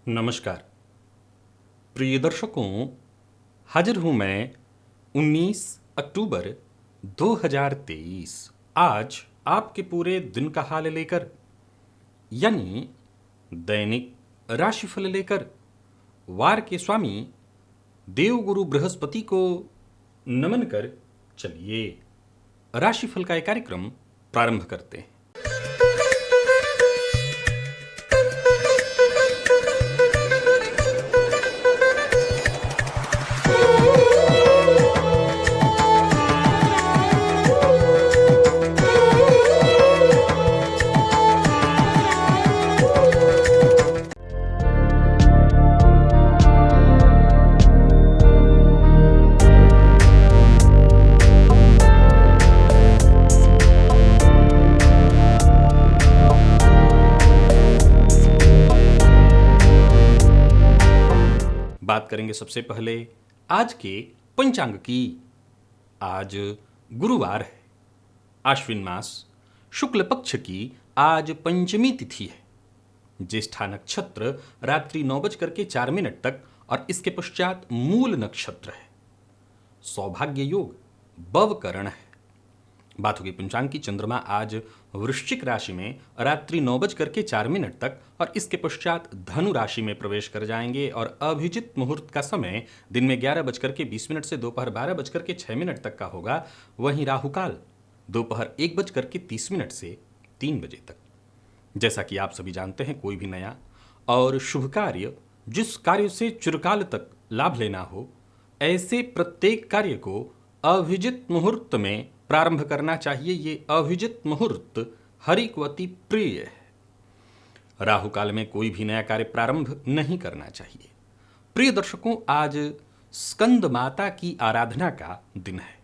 नमस्कार प्रिय दर्शकों, हाजिर हूं मैं 19 अक्टूबर 2023 आज आपके पूरे दिन का हाल लेकर, यानी दैनिक राशिफल लेकर वार के स्वामी देवगुरु बृहस्पति को नमन कर चलिए राशिफल का एक कार्यक्रम प्रारंभ करते हैं। बात करेंगे सबसे पहले आज के पंचांग की। आज गुरुवार है, आश्विन मास शुक्ल पक्ष की आज पंचमी तिथि है। ज्येष्ठा नक्षत्र रात्रि 9:04 तक और इसके पश्चात मूल नक्षत्र है। सौभाग्य योग बवकरण है। बात होगी पंचांग की। चंद्रमा आज वृश्चिक राशि में रात्रि 9:04 तक और इसके पश्चात धनु राशि में प्रवेश कर जाएंगे और अभिजित मुहूर्त का समय दिन में 11:20 से दोपहर 12:06 तक का होगा। वहीं राहुकाल दोपहर 1:30 से 3 बजे तक। जैसा कि आप सभी जानते हैं, कोई भी नया और शुभ कार्य जिस कार्य से चिरकाल तक लाभ लेना हो, ऐसे प्रत्येक कार्य को अभिजित मुहूर्त में प्रारंभ करना चाहिए। ये अभिजित मुहूर्त हरिकवती प्रिय है। राहु काल में कोई भी नया कार्य प्रारंभ नहीं करना चाहिए। प्रिय दर्शकों, आज स्कंद माता की आराधना का दिन है।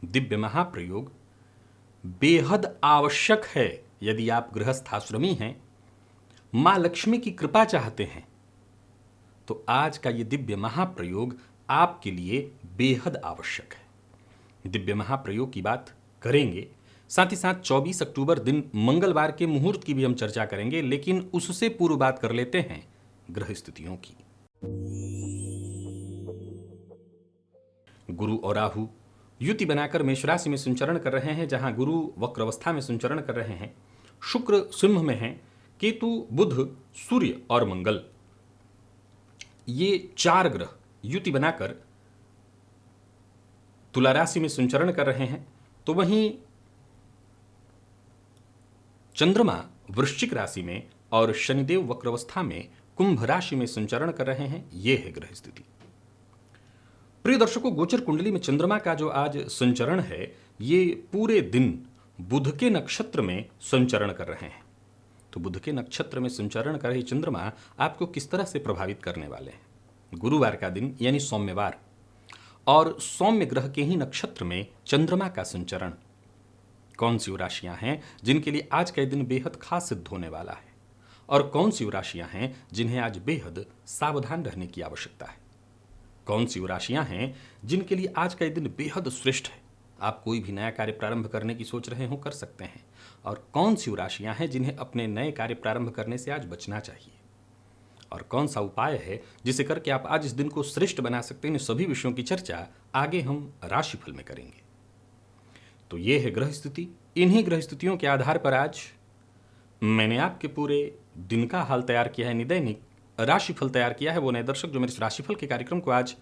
दिव्य महाप्रयोग बेहद आवश्यक है। यदि आप गृहस्थाश्रमी हैं, मां लक्ष्मी की कृपा चाहते हैं, तो आज का ये दिव्य महाप्रयोग आपके लिए बेहद आवश्यक है। दिव्य महाप्रयोग की बात करेंगे, साथ ही साथ 24 अक्टूबर दिन मंगलवार के मुहूर्त की भी हम चर्चा करेंगे, लेकिन उससे पूर्व बात कर लेते हैं ग्रह स्थितियों की। गुरु और राहु युति बनाकर मेष राशि में संचरण कर रहे हैं, जहां गुरु वक्र अवस्था में संचरण कर रहे हैं। शुक्र सिंह में है, केतु, बुध, सूर्य और मंगल, ये 4 ग्रह युति बनाकर तुला राशि में संचरण कर रहे हैं। तो वहीं चंद्रमा वृश्चिक राशि में और शनिदेव वक्रावस्था में कुंभ राशि में संचरण कर रहे हैं। यह है ग्रह स्थिति। प्रिय दर्शकों, गोचर कुंडली में चंद्रमा का जो आज संचरण है, ये पूरे दिन बुध के नक्षत्र में संचरण कर रहे हैं। तो बुध के नक्षत्र में संचरण कर रहे चंद्रमा आपको किस तरह से प्रभावित करने वाले हैं? गुरुवार का दिन यानी सौम्यवार, और सौम्य ग्रह के ही नक्षत्र में चंद्रमा का संचरण। कौन सी राशियां हैं जिनके लिए आज का दिन बेहद खास सिद्ध होने वाला है, और कौन सी राशियां हैं जिन्हें आज बेहद सावधान रहने की आवश्यकता है? कौन सी राशियां हैं जिनके लिए आज का दिन बेहद श्रेष्ठ है? आप कोई भी नया कार्य प्रारंभ करने की सोच रहे हो, कर सकते हैं। और कौन सी राशियां हैं जिन्हें अपने नए कार्य प्रारंभ करने से आज बचना चाहिए, और कौन सा उपाय है जिसे करके आप आज इस दिन को श्रेष्ठ बना सकते हैं? इन सभी विषयों की चर्चा आगे हम राशिफल में करेंगे। तो ये है ग्रह स्थिति। इन्हीं ग्रह स्थितियों के आधार पर आज मैंने आपके पूरे दिन का हाल तैयार किया है, दैनिक राशिफल तैयार किया है। वो नए दर्शक जो मेरे इस राशिफल के कार्यक्रम को आज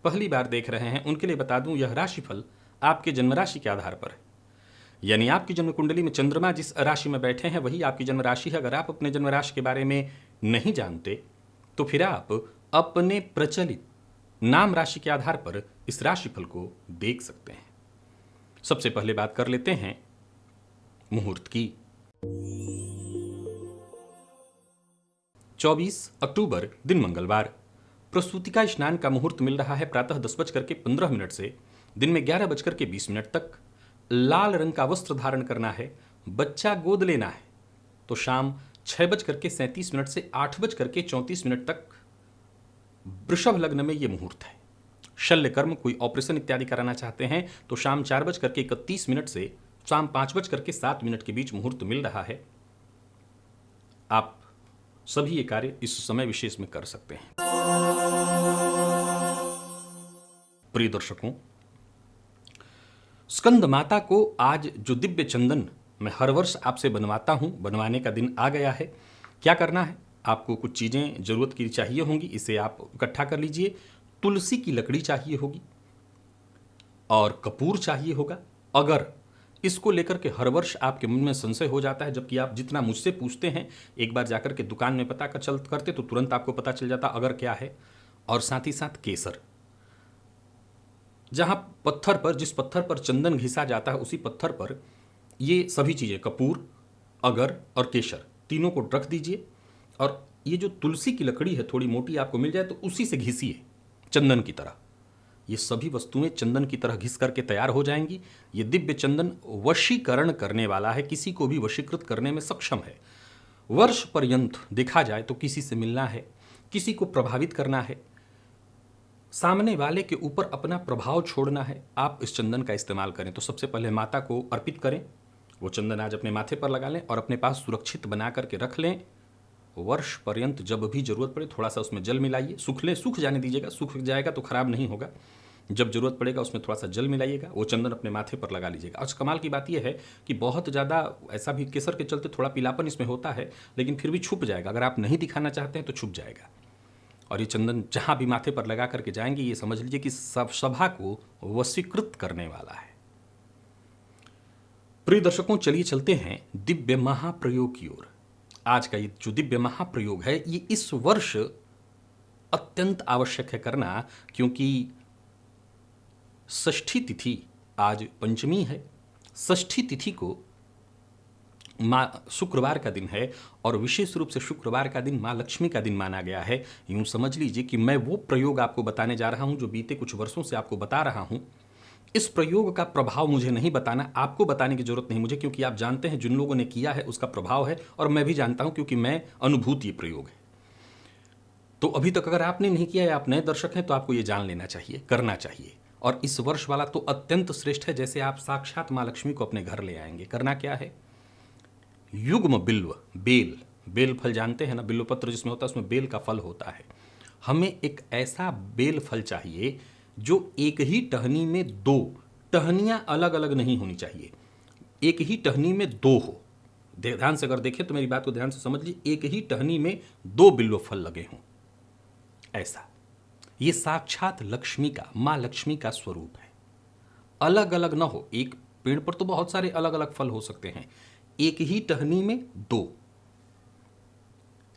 पहली बार देख रहे हैं, उनके लिए बता दूं, यह राशिफल आपके जन्म राशि के आधार पर है। यानी आपकी जन्म कुंडली में चंद्रमा जिस राशि में बैठे हैं, वही आपकी जन्म राशि है। अगर आप अपने जन्म राशि के बारे में नहीं जानते, तो फिर आप अपने प्रचलित नाम राशि के आधार पर इस राशिफल को देख सकते हैं। सबसे पहले बात कर लेते हैं मुहूर्त की। 24 अक्टूबर दिन मंगलवार, प्रसूतिका स्नान का मुहूर्त मिल रहा है प्रातः 10:15 से दिन में 11:20 तक। लाल रंग का वस्त्र धारण करना है, बच्चा गोद लेना है तो शाम 6:37 से 8:34 तक वृषभ लग्न में यह मुहूर्त है। शल्य कर्म, कोई ऑपरेशन इत्यादि कराना चाहते हैं तो शाम 4:31 से शाम 5:07 के बीच मुहूर्त मिल रहा है। आप सभी ये कार्य इस समय विशेष में कर सकते हैं। प्रिय दर्शकों, स्कंद माता को आज जो दिव्य चंदन मैं हर वर्ष आपसे बनवाता हूं, बनवाने का दिन आ गया है। क्या करना है, आपको कुछ चीज़ें ज़रूरत की चाहिए होंगी, इसे आप इकट्ठा कर लीजिए। तुलसी की लकड़ी चाहिए होगी और कपूर चाहिए होगा। अगर इसको लेकर के हर वर्ष आपके मन में संशय हो जाता है, जबकि आप जितना मुझसे पूछते हैं, एक बार जाकर के दुकान में पता करते तो तुरंत आपको पता चल जाता अगर क्या है। और साथ ही साथ केसर, जहाँ पत्थर पर, जिस पत्थर पर चंदन घिसा जाता है उसी पत्थर पर ये सभी चीज़ें, कपूर, अगर और केसर, तीनों को रख दीजिए। और ये जो तुलसी की लकड़ी है, थोड़ी मोटी आपको मिल जाए तो उसी से घिसिए चंदन की तरह। ये सभी वस्तुएं चंदन की तरह घिस करके तैयार हो जाएंगी। ये दिव्य चंदन वशीकरण करने वाला है, किसी को भी वशीकृत करने में सक्षम है। वर्ष पर्यंत देखा जाए तो किसी से मिलना है, किसी को प्रभावित करना है, सामने वाले के ऊपर अपना प्रभाव छोड़ना है, आप इस चंदन का इस्तेमाल करें। तो सबसे पहले माता को अर्पित करें, वो चंदन आज अपने माथे पर लगा लें और अपने पास सुरक्षित बना करके रख लें। वर्ष पर्यंत जब भी जरूरत पड़े थोड़ा सा उसमें जल मिलाइए, सूख जाने दीजिएगा, सूख जाएगा तो खराब नहीं होगा। जब जरूरत पड़ेगा उसमें थोड़ा सा जल मिलाइएगा, वो चंदन अपने माथे पर लगा लीजिएगा। और कमाल की बात यह है कि बहुत ज़्यादा ऐसा भी केसर के चलते थोड़ा पीलापन इसमें होता है, लेकिन फिर भी छुप जाएगा। अगर आप नहीं दिखाना चाहते हैं तो छुप जाएगा। और ये चंदन जहाँ भी माथे पर लगा करके जाएंगे, ये समझ लीजिए कि सब सभा को वशीकृत करने वाला है। प्रिय दर्शकों, चलिए चलते हैं दिव्य महाप्रयोग की ओर। आज का ये जो दिव्य महाप्रयोग है, ये इस वर्ष अत्यंत आवश्यक है करना, क्योंकि षष्ठी तिथि, आज पंचमी है। षष्ठी तिथि को माँ शुक्रवार का दिन है और विशेष रूप से शुक्रवार का दिन माँ लक्ष्मी का दिन माना गया है। यूँ समझ लीजिए कि मैं वो प्रयोग आपको बताने जा रहा हूँ जो बीते कुछ वर्षों से आपको बता रहा हूँ। इस प्रयोग का प्रभाव मुझे नहीं बताना, आपको बताने की जरूरत नहीं मुझे, क्योंकि आप जानते हैं जिन लोगों ने किया है उसका प्रभाव है, और मैं भी जानता हूँ क्योंकि मैं अनुभूति ये प्रयोग है। तो अभी तक अगर आपने नहीं किया है, आप नए दर्शक हैं, तो आपको ये जान लेना चाहिए, करना चाहिए। और इस वर्ष वाला तो अत्यंत श्रेष्ठ है, जैसे आप साक्षात माँ लक्ष्मी को अपने घर ले आएंगे। करना क्या है, युग्म बिल्व, बेल फल जानते हैं ना, बिल्व पत्र जिसमें होता है उसमें बेल का फल होता है। हमें एक ऐसा बेल फल चाहिए जो एक ही टहनी में दो, टहनियां अलग अलग नहीं होनी चाहिए, एक ही टहनी में दो हो। ध्यान से अगर देखें तो मेरी बात को ध्यान से समझ लीजिए, एक ही टहनी में दो बिल्व फल लगे हों, ऐसा। ये साक्षात लक्ष्मी का, माँ लक्ष्मी का स्वरूप है। अलग अलग ना हो, एक पेड़ पर तो बहुत सारे अलग अलग फल हो सकते हैं, एक ही टहनी में दो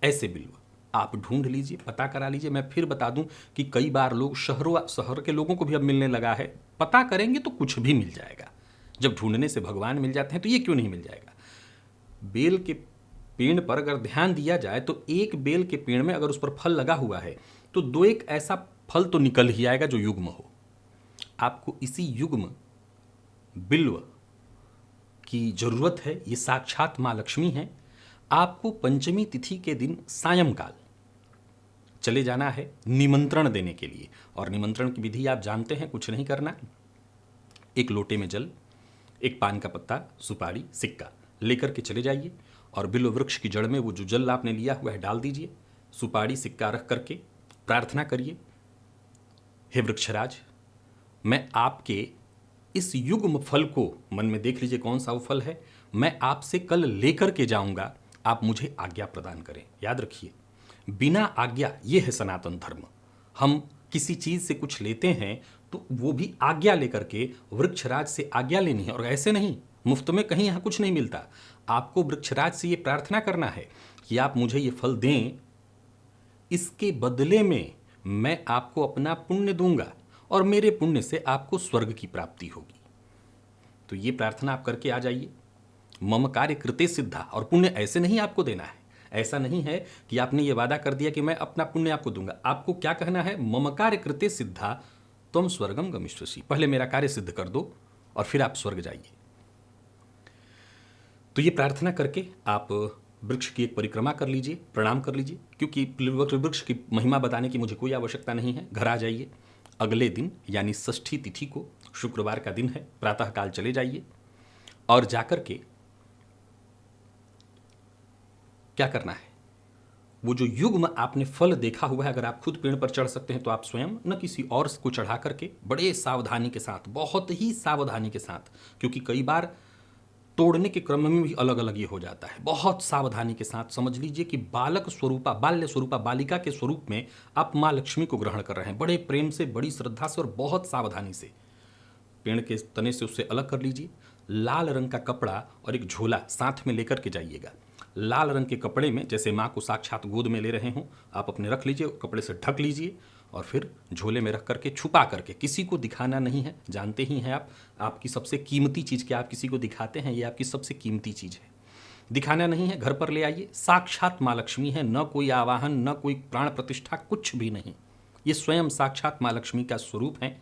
ऐसे बिल्व आप ढूंढ लीजिए, पता करा लीजिए। मैं फिर बता दूं कि कई बार लोग शहर के लोगों को भी अब मिलने लगा है, पता करेंगे तो कुछ भी मिल जाएगा। जब ढूंढने से भगवान मिल जाते हैं तो ये क्यों नहीं मिल जाएगा। बेल के पेड़ पर अगर ध्यान दिया जाए तो एक बेल के पेड़ में अगर उस पर फल लगा हुआ है तो दो एक ऐसा फल तो निकल ही आएगा जो युग्म हो। आपको इसी युग्म बिल्व की जरूरत है। ये साक्षात माँ लक्ष्मी है। आपको पंचमी तिथि के दिन सायंकाल चले जाना है निमंत्रण देने के लिए, और निमंत्रण की विधि आप जानते हैं, कुछ नहीं करना। एक लोटे में जल, एक पान का पत्ता, सुपारी, सिक्का लेकर के चले जाइए और बिल्व वृक्ष की जड़ में वो जो जल आपने लिया हुआ है डाल दीजिए। सुपारी सिक्का रख करके प्रार्थना करिए, हे वृक्षराज, मैं आपके इस युग्म फल को, मन में देख लीजिए कौन सा वो फल है, मैं आपसे कल लेकर के जाऊंगा, आप मुझे आज्ञा प्रदान करें। याद रखिए, बिना आज्ञा, ये है सनातन धर्म। हम किसी चीज से कुछ लेते हैं तो वो भी आज्ञा लेकर के वृक्षराज से आज्ञा लेनी है, और ऐसे नहीं मुफ्त में कहीं यहां कुछ नहीं मिलता। आपको वृक्षराज से ये प्रार्थना करना है कि आप मुझे ये फल दें, इसके बदले में मैं आपको अपना पुण्य दूंगा और मेरे पुण्य से आपको स्वर्ग की प्राप्ति होगी। तो ये प्रार्थना आप करके आ जाइए। मम कार्य कृते सिद्धा, और पुण्य ऐसे नहीं आपको देना है, ऐसा नहीं है कि आपने ये वादा कर दिया कि मैं अपना पुण्य आपको दूंगा। आपको क्या कहना है, मम कार्य कृते सिद्धा तुम स्वर्गम गमिष्यसि, पहले मेरा कार्य सिद्ध कर दो और फिर आप स्वर्ग जाइए। तो ये प्रार्थना करके आप वृक्ष की एक परिक्रमा कर लीजिए, प्रणाम कर लीजिए, क्योंकि वृक्ष की महिमा बताने की मुझे कोई आवश्यकता नहीं है। घर आ जाइए, अगले दिन यानी षष्ठी तिथि को, शुक्रवार का दिन है, प्रातःकाल चले जाइए और जाकर के क्या करना है, वो जो युग्म आपने फल देखा हुआ है, अगर आप खुद पेड़ पर चढ़ सकते हैं तो आप स्वयं न किसी और को चढ़ा करके बड़े सावधानी के साथ, बहुत ही सावधानी के साथ, क्योंकि कई बार तोड़ने के क्रम में भी अलग अलग ये हो जाता है, बहुत सावधानी के साथ समझ लीजिए कि बालक स्वरूपा, बाल्य स्वरूपा, बालिका के स्वरूप में आप माँ लक्ष्मी को ग्रहण कर रहे हैं। बड़े प्रेम से, बड़ी श्रद्धा से और बहुत सावधानी से पेड़ के तने से उससे अलग कर लीजिए। लाल रंग का कपड़ा और एक झोला साथ में लेकर के जाइएगा। लाल रंग के कपड़े में, जैसे माँ को साक्षात गोद में ले रहे हों, आप अपने रख लीजिए, कपड़े से ढक लीजिए और फिर झोले में रख करके छुपा करके, किसी को दिखाना नहीं है। जानते ही हैं आप, आपकी सबसे कीमती चीज़ क्या आप किसी को दिखाते हैं, ये आपकी सबसे कीमती चीज़ है। दिखाना नहीं है, घर पर ले आइए। साक्षात माँ लक्ष्मी है, न कोई आवाहन, न कोई प्राण प्रतिष्ठा, कुछ भी नहीं। ये स्वयं साक्षात माँ लक्ष्मी का स्वरूप है।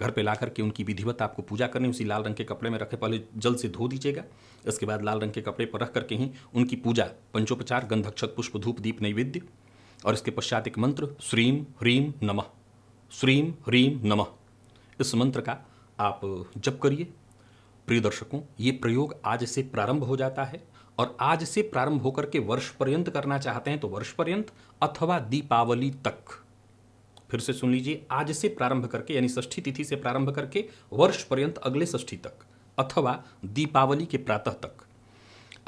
घर पे ला करके उनकी विधिवत आपको पूजा करनी। उसी लाल रंग के कपड़े में रखे, पहले जल से धो दीजिएगा, इसके बाद लाल रंग के कपड़े पर रख करके ही उनकी पूजा, पंचोपचार, गंध, अक्षत, पुष्प, धूप, दीप, नैवेद्य, और इसके पश्चात एक मंत्र, श्रीम ह्रीम नमः, श्रीम ह्रीम नमः, इस मंत्र का आप जप करिए। प्रिय दर्शकों, ये प्रयोग आज से प्रारंभ हो जाता है और आज से प्रारंभ होकर के वर्ष पर्यंत करना चाहते हैं तो वर्ष पर्यंत, अथवा दीपावली तक। फिर से सुन लीजिए, आज से प्रारंभ करके, यानी षष्ठी तिथि से प्रारंभ करके वर्ष पर्यंत, अगले षष्ठी तक, अथवा दीपावली के प्रातः तक।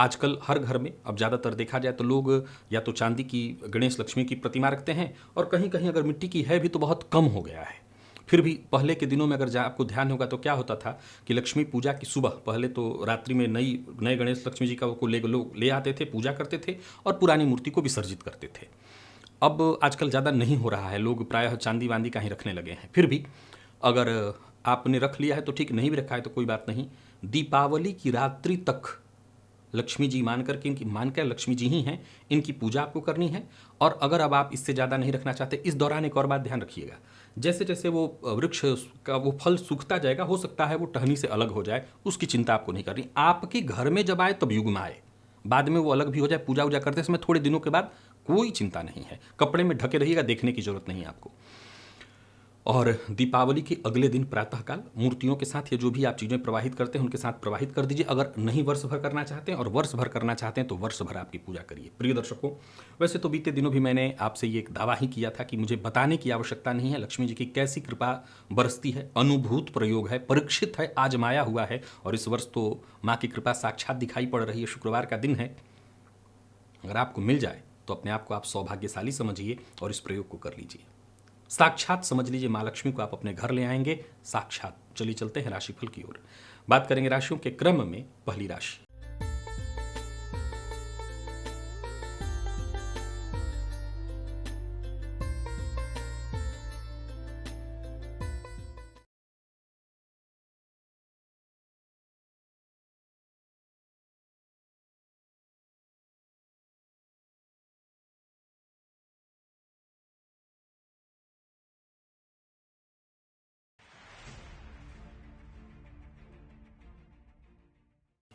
आजकल हर घर में, अब ज़्यादातर देखा जाए तो लोग या तो चांदी की गणेश लक्ष्मी की प्रतिमा रखते हैं, और कहीं कहीं अगर मिट्टी की है भी तो बहुत कम हो गया है। फिर भी पहले के दिनों में अगर आपको ध्यान होगा तो क्या होता था कि लक्ष्मी पूजा की सुबह, पहले तो रात्रि में नए गणेश लक्ष्मी जी का को लोग ले आते थे, पूजा करते थे और पुरानी मूर्ति को विसर्जित करते थे। अब आजकल ज़्यादा नहीं हो रहा है, लोग प्रायः चांदी वांदी का ही रखने लगे हैं। फिर भी अगर आपने रख लिया है तो ठीक, नहीं भी रखा है तो कोई बात नहीं। दीपावली की रात्रि तक लक्ष्मी जी मान करके, इनकी मानकर लक्ष्मी जी ही हैं, इनकी पूजा आपको करनी है। और अगर अब आप इससे ज़्यादा नहीं रखना चाहते, इस दौरान एक और बात ध्यान रखिएगा, जैसे जैसे वो वृक्ष का वो फल सूखता जाएगा, हो सकता है वो टहनी से अलग हो जाए, उसकी चिंता आपको नहीं करनी। आपके घर में जब आए तब युग्म आए, बाद में वो अलग भी हो जाए, पूजा वूजा करते समय थोड़े दिनों के बाद, कोई चिंता नहीं है। कपड़े में ढके रहिएगा, देखने की जरूरत नहीं है आपको। और दीपावली के अगले दिन प्रातःकाल मूर्तियों के साथ ये जो भी आप चीज़ें प्रवाहित करते हैं उनके साथ प्रवाहित कर दीजिए। अगर नहीं वर्ष भर करना चाहते हैं, और वर्ष भर करना चाहते हैं तो वर्ष भर आपकी पूजा करिए। प्रिय दर्शकों, वैसे तो बीते दिनों भी मैंने आपसे ये एक दावा ही किया था कि मुझे बताने की आवश्यकता नहीं है लक्ष्मी जी की कैसी कृपा बरसती है। अनुभूत प्रयोग है, परीक्षित है, आजमाया हुआ है, और इस वर्ष तो माँ की कृपा साक्षात दिखाई पड़ रही है। शुक्रवार का दिन है, अगर आपको मिल जाए तो अपने आप को आप सौभाग्यशाली समझिए और इस प्रयोग को कर लीजिए। साक्षात समझ लीजिए माँ लक्ष्मी को आप अपने घर ले आएंगे, साक्षात। चलिए चलते हैं राशिफल की ओर। बात करेंगे राशियों के क्रम में। पहली राशि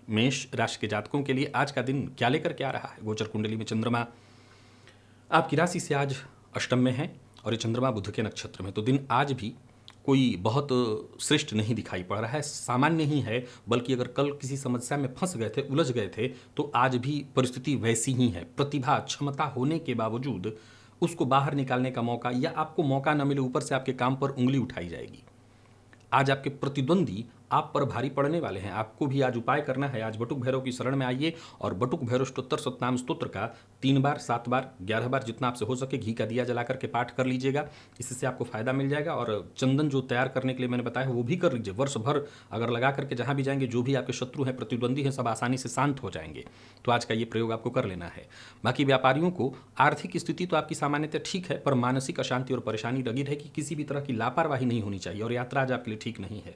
मेष राशि के जातकों के लिए आज का दिन क्या लेकर के आ रहा है। गोचर कुंडली में चंद्रमा आपकी राशि से आज अष्टम में है और ये चंद्रमा बुध के नक्षत्र में, तो दिन आज भी कोई बहुत श्रेष्ठ नहीं दिखाई पड़ रहा है, सामान्य ही है। बल्कि अगर कल किसी समस्या में फंस गए थे, उलझ गए थे, तो आज भी परिस्थिति वैसी ही है। प्रतिभा, क्षमता होने के बावजूद उसको बाहर निकालने का मौका, या आपको मौका न मिले, ऊपर से आपके काम पर उंगली उठाई जाएगी। आज आपके प्रतिद्वंदी आप पर भारी पड़ने वाले हैं। आपको भी आज उपाय करना है। आज बटुक भैरव की शरण में आइए और बटुक भैरव स्तोत्र सतनाम स्तोत्र का 3 बार, 7 बार, 11 बार, जितना आपसे हो सके घी का दिया जला करके पाठ कर लीजिएगा। इससे आपको फायदा मिल जाएगा। और चंदन जो तैयार करने के लिए मैंने बताया है वो भी कर लीजिए। वर्ष भर अगर लगा करके जहाँ भी जाएंगे, जो भी आपके शत्रु हैं, प्रतिद्वंदी हैं, सब आसानी से शांत हो जाएंगे। तो आज का ये प्रयोग आपको कर लेना है। बाकी व्यापारियों को आर्थिक स्थिति तो आपकी सामान्यतः ठीक है, पर मानसिक अशांति और परेशानी लगी रहेगी। किसी भी तरह की लापरवाही नहीं होनी चाहिए और यात्रा आज आपके लिए ठीक नहीं है।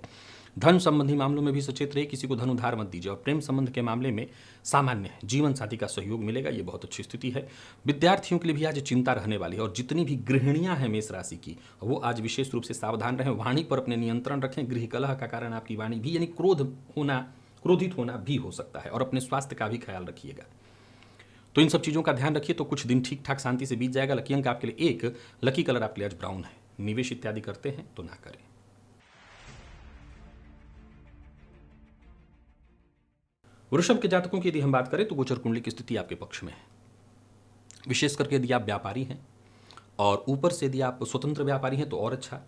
धन संबंधी मामलों में भी सचेत रहिए, किसी को धन उधार मत दीजिए। और प्रेम संबंध के मामले में सामान्य है, जीवन साथी का सहयोग मिलेगा, ये बहुत अच्छी स्थिति है। विद्यार्थियों के लिए भी आज चिंता रहने वाली है। और जितनी भी गृहिणियां हैं मेष राशि की, वो आज विशेष रूप से सावधान रहें, वाणी पर अपने नियंत्रण रखें। गृह कलह का कारण आपकी वाणी भी, यानी क्रोधित होना भी हो सकता है। और अपने स्वास्थ्य का भी ख्याल रखिएगा। तो इन सब चीज़ों का ध्यान रखिए, तो कुछ दिन ठीक ठाक शांति से बीत जाएगा। लकी अंक आपके लिए 1, लकी कलर आपके लिए आज ब्राउन है। निवेश इत्यादि करते हैं तो ना करें। वृषभ के जातकों की यदि हम बात करें तो गोचर कुंडली की स्थिति आपके पक्ष में है। विशेष करके यदि आप व्यापारी हैं और ऊपर से यदि आप स्वतंत्र व्यापारी हैं तो और अच्छा।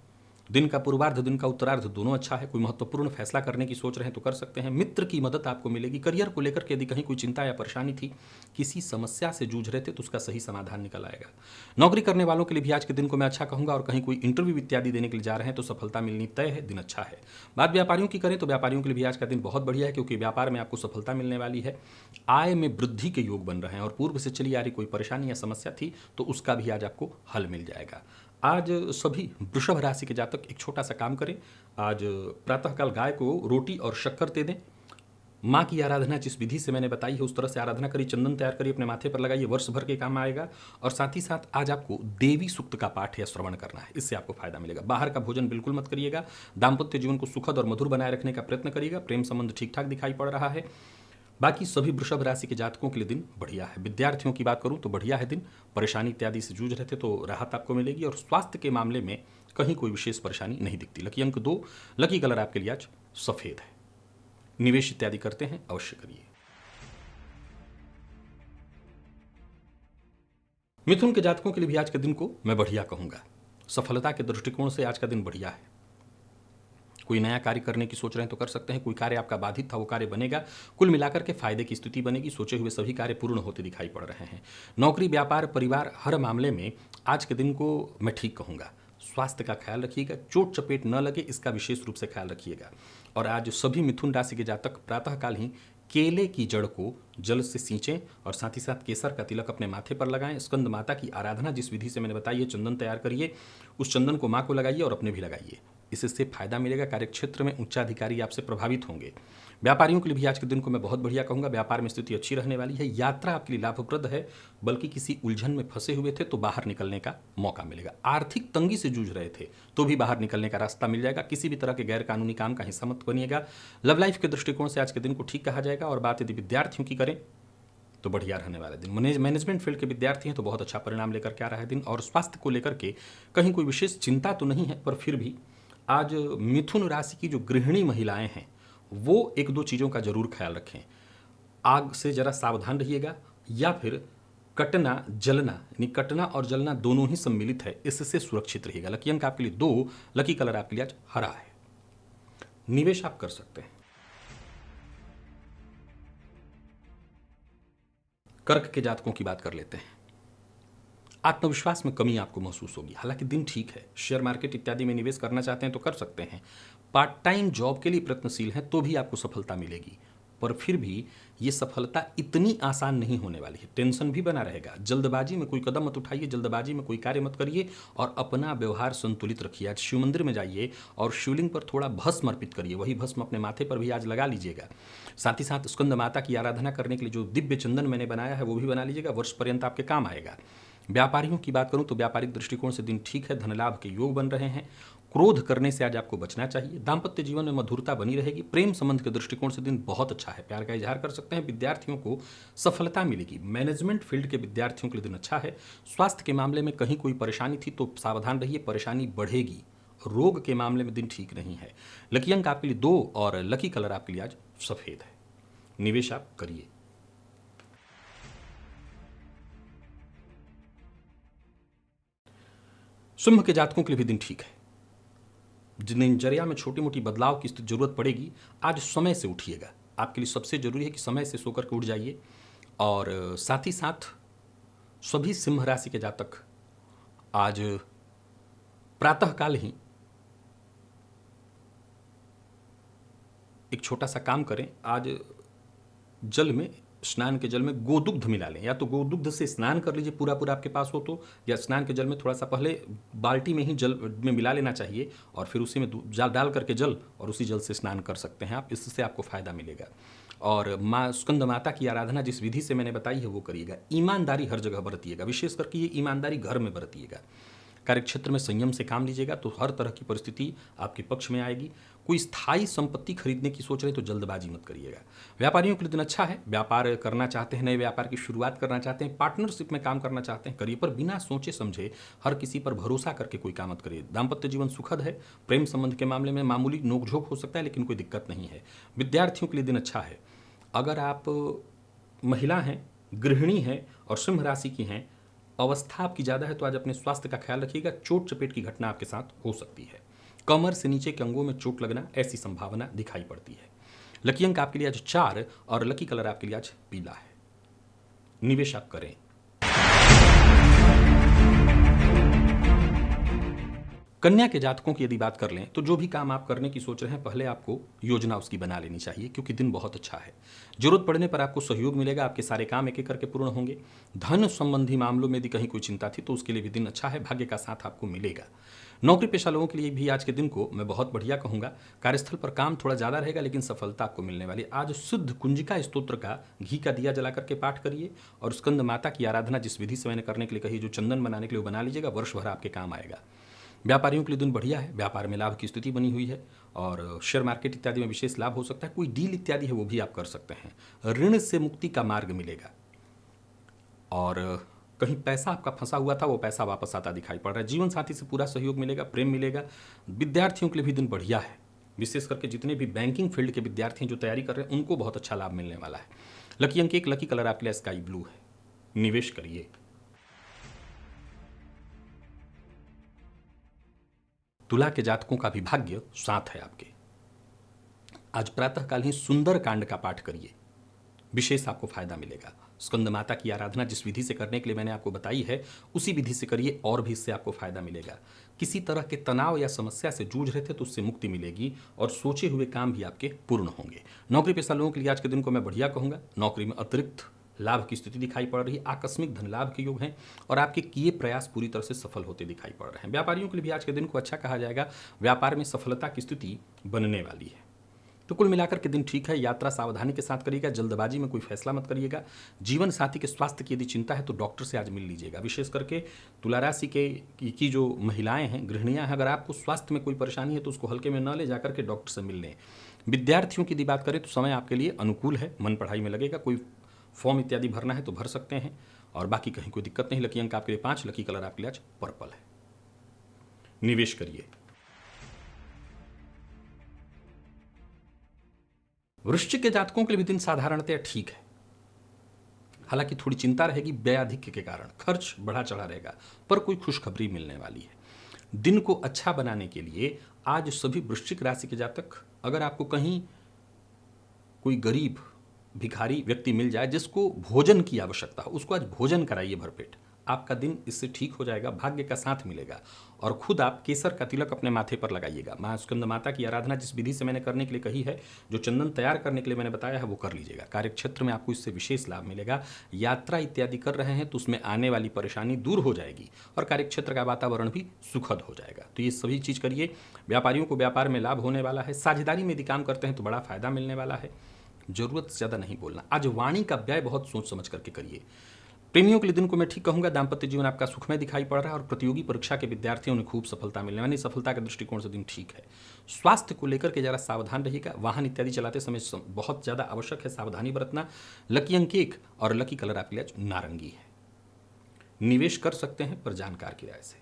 दिन का पूर्वार्ध, दिन का उत्तरार्ध दोनों अच्छा है। कोई महत्वपूर्ण फैसला करने की सोच रहे हैं तो कर सकते हैं। मित्र की मदद आपको मिलेगी। करियर को लेकर के यदि कहीं कोई चिंता या परेशानी थी, किसी समस्या से जूझ रहे थे, तो उसका सही समाधान निकल आएगा। नौकरी करने वालों के लिए भी आज के दिन को मैं अच्छा कहूंगा, और कहीं कोई इंटरव्यू इत्यादि देने के लिए जा रहे हैं तो सफलता मिलनी तय है, दिन अच्छा है। बात व्यापारियों की करें तो व्यापारियों के लिए भी आज का दिन बहुत बढ़िया है, क्योंकि व्यापार में आपको सफलता मिलने वाली है। आय में वृद्धि के योग बन रहे हैं, और पूर्व से चली आ रही कोई परेशानी या समस्या थी तो उसका भी आज आपको हल मिल जाएगा। आज सभी वृषभ राशि के जातक एक छोटा सा काम करें। आज प्रातःकाल गाय को रोटी और शक्कर दे दें। माँ की आराधना जिस विधि से मैंने बताई है उस तरह से आराधना करिए, चंदन तैयार करिए, अपने माथे पर लगाइए, वर्ष भर के काम आएगा। और साथ ही साथ आज आपको देवी सूक्त का पाठ या श्रवण करना है, इससे आपको फायदा मिलेगा। बाहर का भोजन बिल्कुल मत करिएगा। दाम्पत्य जीवन को सुखद और मधुर बनाए रखने का प्रयत्न करिएगा। प्रेम संबंध ठीक ठाक दिखाई पड़ रहा है। बाकी सभी वृषभ राशि के जातकों के लिए दिन बढ़िया है। विद्यार्थियों की बात करूं तो बढ़िया है दिन। परेशानी इत्यादि से जूझ रहे थे तो राहत आपको मिलेगी, और स्वास्थ्य के मामले में कहीं कोई विशेष परेशानी नहीं दिखती। लकी अंक 2, लकी कलर आपके लिए आज सफेद है। निवेश इत्यादि करते हैं अवश्य करिए। मिथुन के जातकों के लिए भी आज के दिन को मैं बढ़िया कहूंगा। सफलता के दृष्टिकोण से आज का दिन बढ़िया है। कोई नया कार्य करने की सोच रहे हैं तो कर सकते हैं। कोई कार्य आपका बाधित था वो कार्य बनेगा। कुल मिलाकर के फायदे की स्थिति बनेगी। सोचे हुए सभी कार्य पूर्ण होते दिखाई पड़ रहे हैं। नौकरी, व्यापार, परिवार, हर मामले में आज के दिन को मैं ठीक कहूँगा। स्वास्थ्य का ख्याल रखिएगा, चोट चपेट न लगे इसका विशेष रूप से ख्याल रखिएगा। और आज सभी मिथुन राशि के जातक प्रातःकाल ही केले की जड़ को जल से सींचें, और साथ ही साथ केसर का तिलक अपने माथे पर लगाएं। स्कंद माता की आराधना जिस विधि से मैंने बताई है, चंदन तैयार करिए, उस चंदन को माँ को लगाइए और अपने भी लगाइए। इससे फायदा मिलेगा। कार्यक्षेत्र में उच्चाधिकारी आपसे प्रभावित होंगे। व्यापारियों के लिए भी आज के दिन को मैं बहुत बढ़िया कहूँगा। व्यापार में स्थिति अच्छी रहने वाली है। यात्रा आपके लिए लाभप्रद है, बल्कि किसी उलझन में फंसे हुए थे तो बाहर निकलने का मौका मिलेगा। आर्थिक तंगी से जूझ रहे थे तो भी बाहर निकलने का रास्ता मिल जाएगा। किसी भी तरह के गैर कानूनी काम का हिस्सा मत बनिएगा। लव लाइफ के दृष्टिकोण से आज के दिन को ठीक कहा जाएगा। और बात यदि विद्यार्थियों की करें तो बढ़िया रहने वाला दिन। मैनेजमेंट फील्ड के विद्यार्थी हैं तो बहुत अच्छा परिणाम लेकर के आ रहा है दिन। और स्वास्थ्य को लेकर के कहीं कोई विशेष चिंता तो नहीं है, पर फिर भी आज मिथुन राशि की जो गृहिणी महिलाएं हैं वो एक दो चीज़ों का जरूर ख्याल रखें। आग से जरा सावधान रहिएगा, या फिर कटना जलना, यानी कटना और जलना दोनों ही सम्मिलित है, इससे सुरक्षित रहिएगा। लकी अंक आपके लिए 2, लकी कलर आपके लिए आज हरा है। निवेश आप कर सकते हैं। कर्क के जातकों की बात कर लेते हैं। आत्मविश्वास में कमी आपको महसूस होगी, हालांकि दिन ठीक है। शेयर मार्केट इत्यादि में निवेश करना चाहते हैं तो कर सकते हैं। पार्ट टाइम जॉब के लिए प्रयत्नशील हैं तो भी आपको सफलता मिलेगी, पर फिर भी ये सफलता इतनी आसान नहीं होने वाली है। टेंशन भी बना रहेगा। जल्दबाजी में कोई कदम मत उठाइए, जल्दबाजी में कोई कार्य मत करिए, और अपना व्यवहार संतुलित रखिए। आज शिव मंदिर में जाइए और शिवलिंग पर थोड़ा भस्म अर्पित करिए। वही भस्म अपने माथे पर भी आज लगा लीजिएगा। साथ ही साथ स्कंद माता की आराधना करने के लिए जो दिव्य चंदन मैंने बनाया है वो भी बना लीजिएगा। वर्ष पर्यंत आपके काम आएगा। व्यापारियों की बात करूं तो व्यापारिक दृष्टिकोण से दिन ठीक है। धन लाभ के योग बन रहे हैं। क्रोध करने से आज आपको बचना चाहिए। दाम्पत्य जीवन में मधुरता बनी रहेगी। प्रेम संबंध के दृष्टिकोण से दिन बहुत अच्छा है। प्यार का इजहार कर सकते हैं। विद्यार्थियों को सफलता मिलेगी। मैनेजमेंट फील्ड के विद्यार्थियों के लिए दिन अच्छा है। स्वास्थ्य के मामले में कहीं कोई परेशानी थी तो सावधान रहिए, परेशानी बढ़ेगी। रोग के मामले में दिन ठीक नहीं है। लकी अंक आपके लिए 2 और लकी कलर आपके लिए आज सफेद है। निवेश आप करिए। सिंह के जातकों के लिए भी दिन ठीक है। दिनचर्या में छोटी मोटी बदलाव की जरूरत पड़ेगी। आज समय से उठिएगा। आपके लिए सबसे जरूरी है कि समय से सोकर के उठ जाइए। और साथ ही साथ सभी सिंह राशि के जातक आज प्रातःकाल ही एक छोटा सा काम करें। आज जल में, स्नान के जल में गोदुग्ध मिला लें, या तो गोदुग्ध से स्नान कर लीजिए पूरा पूरा आपके पास हो तो, या स्नान के जल में थोड़ा सा पहले बाल्टी में ही जल में मिला लेना चाहिए, और फिर उसी में डाल करके जल, और उसी जल से स्नान कर सकते हैं आप। इससे आपको फायदा मिलेगा। और माँ स्कंद माता की आराधना जिस विधि से मैंने बताई है वो करिएगा। ईमानदारी हर जगह बरतिएगा, विशेष करके ये ईमानदारी घर में बरतिएगा। कार्यक्षेत्र में संयम से काम लीजिएगा तो हर तरह की परिस्थिति आपके पक्ष में आएगी। कोई स्थायी संपत्ति खरीदने की सोच रहे तो जल्दबाजी मत करिएगा। व्यापारियों के लिए दिन अच्छा है। व्यापार करना चाहते हैं, नए व्यापार की शुरुआत करना चाहते हैं, पार्टनरशिप में काम करना चाहते हैं, करिए, पर बिना सोचे समझे हर किसी पर भरोसा करके कोई काम मत करिए। दाम्पत्य जीवन सुखद है। प्रेम संबंध के मामले में मामूली नोकझोंक हो सकता है, लेकिन कोई दिक्कत नहीं है। विद्यार्थियों के लिए दिन अच्छा है। अगर आप महिला हैं, गृहिणी हैं और सिंह राशि की हैं अवस्था आपकी ज़्यादा है तो आज अपने स्वास्थ्य का ख्याल रखिएगा। चोट चपेट की घटना आपके साथ हो सकती है। कमर से नीचे के अंगों में चोट लगना, ऐसी संभावना दिखाई पड़ती है। लकी अंक आपके लिए आज 4 और लकी कलर आपके लिए आज पीला है। निवेश आप करें। कन्या के जातकों की यदि बात कर लें तो जो भी काम आप करने की सोच रहे हैं, पहले आपको योजना उसकी बना लेनी चाहिए, क्योंकि दिन बहुत अच्छा है। जरूरत पड़ने पर आपको सहयोग मिलेगा, आपके सारे काम एक एक करके पूर्ण होंगे। धन संबंधी मामलों में यदि कहीं कोई चिंता थी तो उसके लिए भी दिन अच्छा है, भाग्य का साथ आपको मिलेगा। नौकरी पेशा लोगों के लिए भी आज के दिन को मैं बहुत बढ़िया कहूंगा। कार्यस्थल पर काम थोड़ा ज़्यादा रहेगा, लेकिन सफलता आपको मिलने वाली। आज शुद्ध कुंजिका स्तोत्र का घी का दिया जला करके पाठ करिए और स्कंद माता की आराधना जिस विधि से मैंने करने के लिए कही, जो चंदन बनाने के लिए वो बना लीजिएगा, वर्ष भर आपके काम आएगा। व्यापारियों के लिए दिन बढ़िया है, व्यापार में लाभ की स्थिति बनी हुई है और शेयर मार्केट इत्यादि में विशेष लाभ हो सकता है। कोई डील इत्यादि है वो भी आप कर सकते हैं। ऋण से मुक्ति का मार्ग मिलेगा और कहीं पैसा आपका फंसा हुआ था वो पैसा वापस आता दिखाई पड़ रहा है। जीवन साथी से पूरा सहयोग मिलेगा, प्रेम मिलेगा। विद्यार्थियों के लिए भी दिन बढ़िया है, विशेष करके जितने भी बैंकिंग फील्ड के विद्यार्थी हैं जो तैयारी कर रहे हैं उनको बहुत अच्छा लाभ मिलने वाला है। लकी अंक 1, लकी कलर आपके लिए स्काई ब्लू है। निवेश करिए। तुला के जातकों का भी भाग्य साथ है आपके। आज प्रातःकाल ही सुंदर कांड का पाठ करिए, विशेष आपको फायदा मिलेगा। स्कंद माता की आराधना जिस विधि से करने के लिए मैंने आपको बताई है उसी विधि से करिए और भी इससे आपको फायदा मिलेगा। किसी तरह के तनाव या समस्या से जूझ रहे थे तो उससे मुक्ति मिलेगी और सोचे हुए काम भी आपके पूर्ण होंगे। नौकरी पेशा लोगों के लिए आज के दिन को मैं बढ़िया कहूंगा। नौकरी में अतिरिक्त लाभ की स्थिति दिखाई पड़ रही है, आकस्मिक धन लाभ के योग हैं और आपके किए प्रयास पूरी तरह से सफल होते दिखाई पड़ रहे हैं। व्यापारियों के लिए भी आज के दिन को अच्छा कहा जाएगा, व्यापार में सफलता की स्थिति बनने वाली है। तो कुल मिलाकर के दिन ठीक है। यात्रा सावधानी के साथ करिएगा, जल्दबाजी में कोई फैसला मत करिएगा। जीवन साथी के स्वास्थ्य की यदि चिंता है तो डॉक्टर से आज मिल लीजिएगा। विशेष करके तुला राशि के की जो महिलाएं हैं, गृहिणियां हैं, अगर आपको स्वास्थ्य में कोई परेशानी है तो उसको हल्के में न ले जाकर के डॉक्टर से मिल लें। विद्यार्थियों की यदि बात करें तो समय आपके लिए अनुकूल है, मन पढ़ाई में लगेगा। कोई फॉर्म इत्यादि भरना है तो भर सकते हैं और बाकी कहीं कोई दिक्कत नहीं। लकी अंक आपके लिए 5, लकी कलर आपके लिए आज पर्पल है। निवेश करिए। वृश्चिक के जातकों के लिए भी दिन साधारणतया ठीक है, हालांकि थोड़ी चिंता रहेगी व्ययाधिक्य के कारण, खर्च बढ़ा चढ़ा रहेगा, पर कोई खुशखबरी मिलने वाली है। दिन को अच्छा बनाने के लिए आज सभी वृश्चिक राशि के जातक, अगर आपको कहीं कोई गरीब भिखारी व्यक्ति मिल जाए जिसको भोजन की आवश्यकता हो, उसको आज भोजन कराइए भरपेट। आपका दिन इससे ठीक हो जाएगा, भाग्य का साथ मिलेगा और खुद आप केसर का तिलक अपने माथे पर लगाइएगा। माँ स्कंद माता की आराधना जिस विधि से मैंने करने के लिए कही है, जो चंदन तैयार करने के लिए मैंने बताया है, वो कर लीजिएगा। कार्यक्षेत्र में आपको इससे विशेष लाभ मिलेगा। यात्रा इत्यादि कर रहे हैं तो उसमें आने वाली परेशानी दूर हो जाएगी और कार्यक्षेत्र का वातावरण भी सुखद हो जाएगा। तो ये सभी चीज़ करिए। व्यापारियों को व्यापार में लाभ होने वाला है। साझेदारी में यदि काम करते हैं तो बड़ा फायदा मिलने वाला है। जरूरत से ज़्यादा नहीं बोलना। आज वाणी का व्यय बहुत सोच समझ करके करिए। प्रेमियों के लिए दिन को मैं ठीक कहूंगा। दाम्पत्य जीवन आपका सुखमय दिखाई पड़ रहा है और प्रतियोगी परीक्षा के विद्यार्थियों ने खूब सफलता मिलने वाली। सफलता के दृष्टिकोण से दिन ठीक है। स्वास्थ्य को लेकर के जरा सावधान रहिएगा। वाहन इत्यादि चलाते समय बहुत ज़्यादा आवश्यक है सावधानी बरतना। लकी अंक 1 और लकी कलर आपके लिए नारंगी है। निवेश कर सकते हैं पर जानकार की राय से।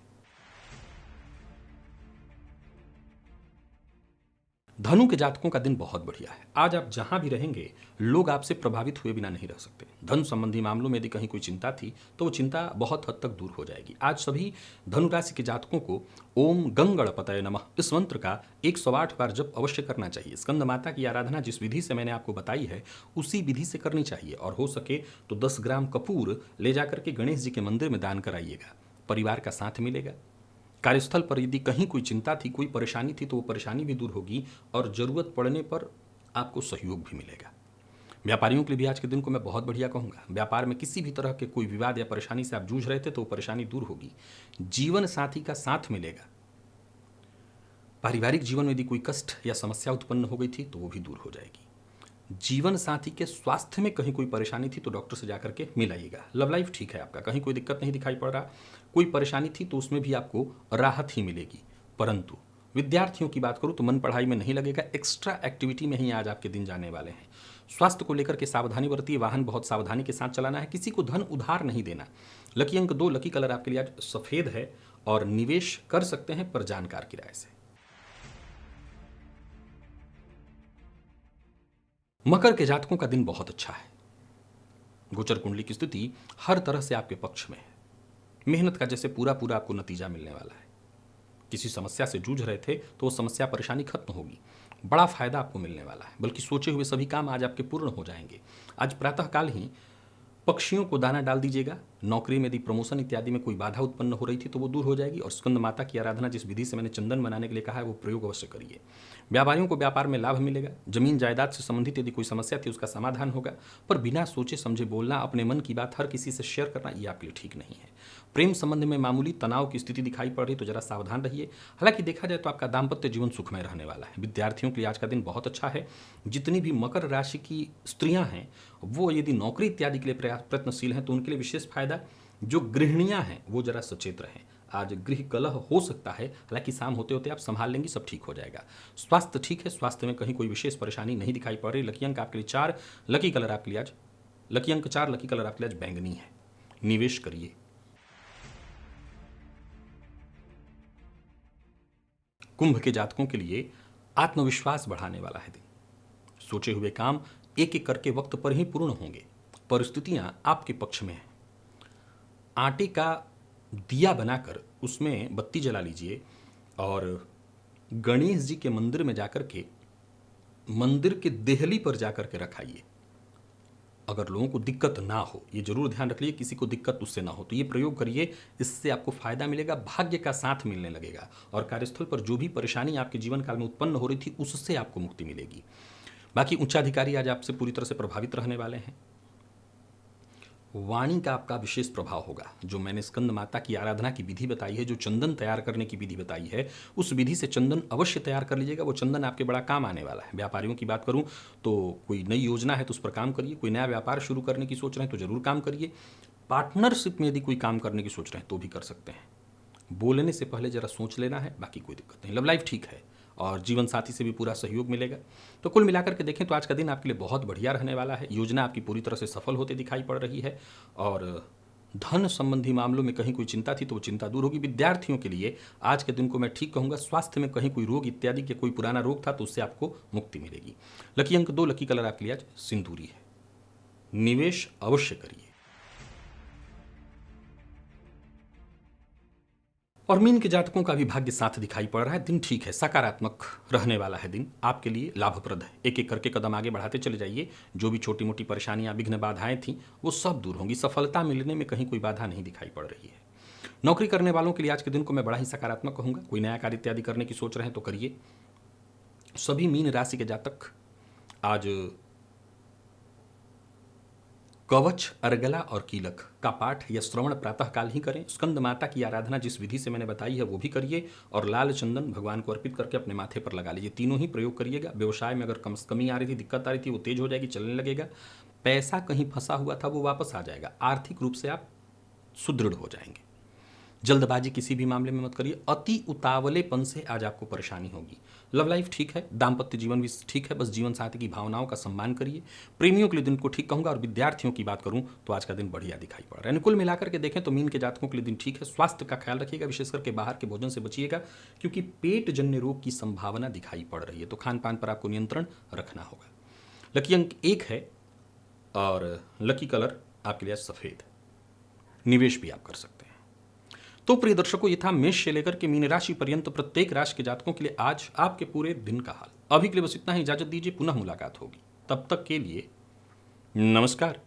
धनु के जातकों का दिन बहुत बढ़िया है। आज आप जहां भी रहेंगे लोग आपसे प्रभावित हुए बिना नहीं रह सकते। धन संबंधी मामलों में यदि कहीं कोई चिंता थी तो वो चिंता बहुत हद तक दूर हो जाएगी। आज सभी धनु राशि के जातकों को ओम गंगणपतये नमः इस मंत्र का 108 बार जप अवश्य करना चाहिए। स्कंद माता की आराधना जिस विधि से मैंने आपको बताई है उसी विधि से करनी चाहिए और हो सके तो 10 ग्राम कपूर ले जाकर के गणेश जी के मंदिर में दान कराइएगा। परिवार का साथ मिलेगा। कार्यस्थल पर यदि कहीं कोई चिंता थी, कोई परेशानी थी तो वो परेशानी भी दूर होगी और जरूरत पड़ने पर आपको सहयोग भी मिलेगा। व्यापारियों के लिए भी आज के दिन को मैं बहुत बढ़िया कहूँगा। व्यापार में किसी भी तरह के कोई विवाद या परेशानी से आप जूझ रहे थे तो वो परेशानी दूर होगी। जीवन साथी का साथ मिलेगा। पारिवारिक जीवन में यदि कोई कष्ट या समस्या उत्पन्न हो गई थी तो वो भी दूर हो जाएगी। जीवन साथी के स्वास्थ्य में कहीं कोई परेशानी थी तो डॉक्टर से जाकर के मिलाइएगा। लव लाइफ ठीक है आपका, कहीं कोई दिक्कत नहीं दिखाई पड़ रहा। कोई परेशानी थी तो उसमें भी आपको राहत ही मिलेगी। परंतु विद्यार्थियों की बात करूं तो मन पढ़ाई में नहीं लगेगा। एक्स्ट्रा एक्टिविटी में ही आज आपके दिन जाने वाले हैं। स्वास्थ्य को लेकर के सावधानी बरतिए। वाहन बहुत सावधानी के साथ चलाना है। किसी को धन उधार नहीं देना। लकी अंक 2, लकी कलर आपके लिए आज सफेद है और निवेश कर सकते हैं पर जानकार की राय से। मकर के जातकों का दिन बहुत अच्छा है। गोचर कुंडली की स्थिति हर तरह से आपके पक्ष में है। मेहनत का जैसे पूरा पूरा आपको नतीजा मिलने वाला है। किसी समस्या से जूझ रहे थे तो वो समस्या परेशानी खत्म होगी, बड़ा फायदा आपको मिलने वाला है, बल्कि सोचे हुए सभी काम आज आपके पूर्ण हो जाएंगे। आज प्रातःकाल ही पक्षियों को दाना डाल दीजिएगा। नौकरी में यदि प्रमोशन इत्यादि में कोई बाधा उत्पन्न हो रही थी तो वो दूर हो जाएगी। और स्कंद माता की आराधना जिस विधि से मैंने चंदन बनाने के लिए कहा है वो प्रयोग अवश्य करिए। व्यापारियों को व्यापार में लाभ मिलेगा। जमीन जायदाद से संबंधित यदि कोई समस्या थी उसका समाधान होगा। पर बिना सोचे समझे बोलना, अपने मन की बात हर किसी से शेयर करना, ये आपके लिए ठीक नहीं है। प्रेम संबंध में मामूली तनाव की स्थिति दिखाई पड़ रही तो जरा सावधान रहिए। हालांकि देखा जाए तो आपका दाम्पत्य जीवन सुखमय रहने वाला है। विद्यार्थियों के लिए आज का दिन बहुत अच्छा है। जितनी भी मकर राशि की स्त्रियां हैं वो यदि नौकरी इत्यादि के लिए प्रयत्नशील हैं तो उनके लिए विशेष फायदा। जो गृहिणियां हैं वो जरा सचेत रहें। आज गृह कलह हो सकता है, हालांकि शाम होते होते आप संभाल लेंगी, सब ठीक हो जाएगा। स्वास्थ्य ठीक है, स्वास्थ्य में कहीं कोई विशेष परेशानी नहीं दिखाई पड़ रही। लकी अंक आपके लिए 4, लकी कलर आपके लिए आज लकी अंक 4, लकी कलर आपके लिए आज बैंगनी है। निवेश करिए। कुंभ के जातकों के लिए आत्मविश्वास बढ़ाने वाला है दिन। सोचे हुए काम एक एक करके वक्त पर ही पूर्ण होंगे। परिस्थितियां आपके पक्ष में हैं। आटे का दिया बनाकर उसमें बत्ती जला लीजिए और गणेश जी के मंदिर में जाकर के, मंदिर के देहली पर जाकर के रखाइए। अगर लोगों को दिक्कत ना हो, ये जरूर ध्यान रख लीजिए किसी को दिक्कत उससे ना हो, तो ये प्रयोग करिए। इससे आपको फायदा मिलेगा, भाग्य का साथ मिलने लगेगा और कार्यस्थल पर जो भी परेशानी आपके जीवन काल में उत्पन्न हो रही थी उससे आपको मुक्ति मिलेगी। बाकी उच्चाधिकारी आज आपसे पूरी तरह से प्रभावित रहने वाले हैं। वाणी का आपका विशेष प्रभाव होगा। जो मैंने स्कंद माता की आराधना की विधि बताई है, जो चंदन तैयार करने की विधि बताई है, उस विधि से चंदन अवश्य तैयार कर लीजिएगा। वो चंदन आपके बड़ा काम आने वाला है। व्यापारियों की बात करूं तो कोई नई योजना है तो उस पर काम करिए। कोई नया व्यापार शुरू करने की सोच रहे हैं तो जरूर काम करिए। पार्टनरशिप में यदि कोई काम करने की सोच रहे हैं तो भी कर सकते हैं। बोलने से पहले जरा सोच लेना है, बाकी कोई दिक्कत नहीं। लव लाइफ ठीक है और जीवन साथी से भी पूरा सहयोग मिलेगा। तो कुल मिलाकर के देखें तो आज का दिन आपके लिए बहुत बढ़िया रहने वाला है। योजना आपकी पूरी तरह से सफल होते दिखाई पड़ रही है और धन संबंधी मामलों में कहीं कोई चिंता थी तो वो चिंता दूर होगी। विद्यार्थियों के लिए आज के दिन को मैं ठीक कहूँगा। स्वास्थ्य में कहीं कोई रोग इत्यादि के कोई पुराना रोग था तो उससे आपको मुक्ति मिलेगी। लकी अंक 2, लकी कलर आपके लिए आज सिंदूरी है। निवेश अवश्य करिए। और मीन के जातकों का भी भाग्य साथ दिखाई पड़ रहा है। दिन ठीक है, सकारात्मक रहने वाला है। दिन आपके लिए लाभप्रद है। एक एक करके कदम आगे बढ़ाते चले जाइए। जो भी छोटी मोटी परेशानियां, विघ्न बाधाएं थीं वो सब दूर होंगी। सफलता मिलने में कहीं कोई बाधा नहीं दिखाई पड़ रही है। नौकरी करने वालों के लिए आज के दिन को मैं बड़ा ही सकारात्मक कहूंगा। कोई नया कार्य इत्यादि करने की सोच रहे हैं तो करिए। सभी मीन राशि के जातक आज कवच, अर्गला और कीलक का पाठ या श्रवण प्रातःकाल ही करें। स्कंद माता की आराधना जिस विधि से मैंने बताई है वो भी करिए और लाल चंदन भगवान को अर्पित करके अपने माथे पर लगा लीजिए। तीनों ही प्रयोग करिएगा। व्यवसाय में अगर कमी आ रही थी, दिक्कत आ रही थी, वो तेज हो जाएगी, चलने लगेगा। पैसा कहीं फंसा हुआ था वो वापस आ जाएगा। आर्थिक रूप से आप सुदृढ़ हो जाएंगे। जल्दबाजी किसी भी मामले में मत करिए। अति उतावलेपन से आज आपको परेशानी होगी। लव लाइफ ठीक है, दाम्पत्य जीवन भी ठीक है, बस जीवन साथी की भावनाओं का सम्मान करिए। प्रेमियों के लिए दिन को ठीक कहूंगा और विद्यार्थियों की बात करूं तो आज का दिन बढ़िया दिखाई पड़ रहा है। कुल मिलाकर के देखें तो मीन के जातकों के लिए दिन ठीक है। स्वास्थ्य का ख्याल रखिएगा, विशेष करके बाहर के भोजन से बचिएगा क्योंकि पेट जन्य रोग की संभावना दिखाई पड़ रही है, तो खान पान पर आपको नियंत्रण रखना होगा। लकी अंक 1 है और लकी कलर आपके लिए सफेद। निवेश भी आप कर सकते हैं। तो प्रिय दर्शकों, ये था मेष से लेकर के मीन राशि पर्यंत प्रत्येक राशि के जातकों के लिए आज आपके पूरे दिन का हाल। अभी के लिए बस इतना ही। इजाजत दीजिए, पुनः मुलाकात होगी। तब तक के लिए नमस्कार।